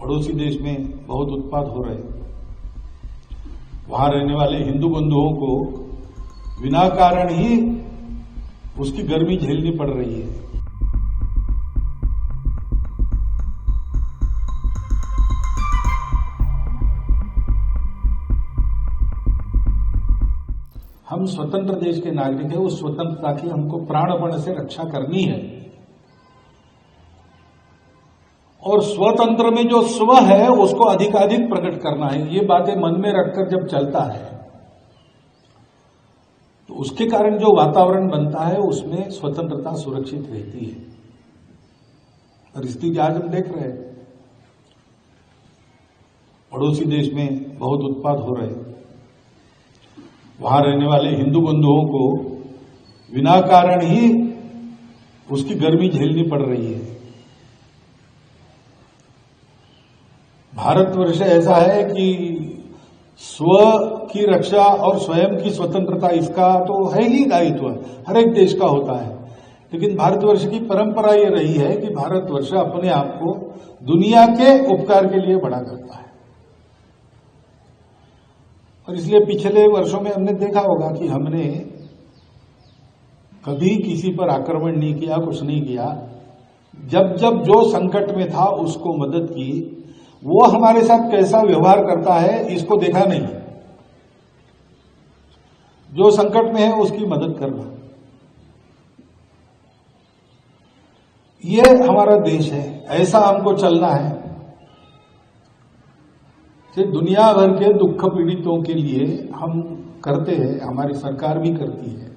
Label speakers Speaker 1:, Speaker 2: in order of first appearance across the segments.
Speaker 1: पड़ोसी देश में बहुत उत्पात हो रहे, वहां रहने वाले हिंदू बंधुओं को बिना कारण ही उसकी गर्मी झेलनी पड़ रही है। हम स्वतंत्र देश के नागरिक हैं, उस स्वतंत्रता की हमको प्राणपण से रक्षा करनी है और स्वतंत्र में जो स्व है उसको अधिकाधिक प्रकट करना है। ये बातें मन में रखकर जब चलता है तो उसके कारण जो वातावरण बनता है उसमें स्वतंत्रता सुरक्षित रहती है। परिस्थिति आज हम देख रहे हैं, पड़ोसी देश में बहुत उत्पात हो रहे, वहां रहने वाले हिंदू बंधुओं को बिना कारण ही उसकी गर्मी झेलनी पड़ रही है। भारतवर्ष ऐसा है कि स्व की रक्षा और स्वयं की स्वतंत्रता इसका तो है ही दायित्व, हर एक देश का होता है। लेकिन भारतवर्ष की परंपरा ये रही है कि भारतवर्ष अपने आप को दुनिया के उपकार के लिए बड़ा करता है और इसलिए पिछले वर्षों में हमने देखा होगा कि हमने कभी किसी पर आक्रमण नहीं किया, कुछ नहीं किया। जब जब जो संकट में था उसको मदद की। वो हमारे साथ कैसा व्यवहार करता है इसको देखा नहीं, जो संकट में है उसकी मदद करना, ये हमारा देश है, ऐसा हमको चलना है। दुनिया भर के दुख पीड़ितों के लिए हम करते हैं, हमारी सरकार भी करती है।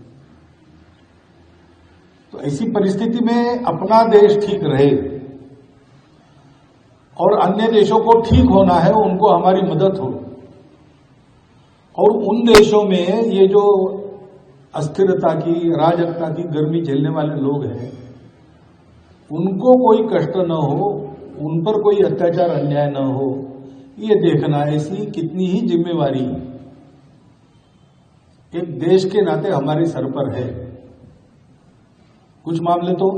Speaker 1: तो ऐसी परिस्थिति में अपना देश ठीक रहे और अन्य देशों को ठीक होना है, उनको हमारी मदद हो। और उन देशों में ये जो अस्थिरता की, अराजकता की गर्मी झेलने वाले लोग हैं, उनको कोई कष्ट न हो, उन पर कोई अत्याचार अन्याय न हो, ये देखना ऐसी कितनी ही जिम्मेवारी एक देश के नाते हमारे सर पर है। कुछ मामले तो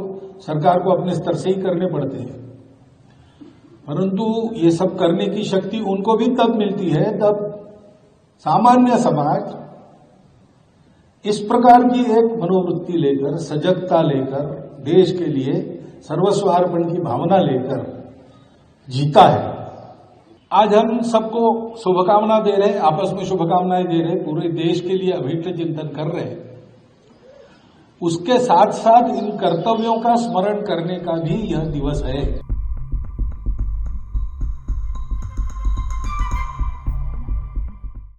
Speaker 1: सरकार को अपने स्तर से ही करने पड़ते हैं, परंतु ये सब करने की शक्ति उनको भी तब मिलती है तब सामान्य समाज इस प्रकार की एक मनोवृत्ति लेकर, सजगता लेकर, देश के लिए सर्वस्वार्पण की भावना लेकर जीता है। आज हम सबको शुभकामना दे रहे हैं, आपस में शुभकामनाएं दे रहे हैं, पूरे देश के लिए अभीष्ट चिंतन कर रहे हैं। उसके साथ साथ इन कर्तव्यों का स्मरण करने का भी यह दिवस है।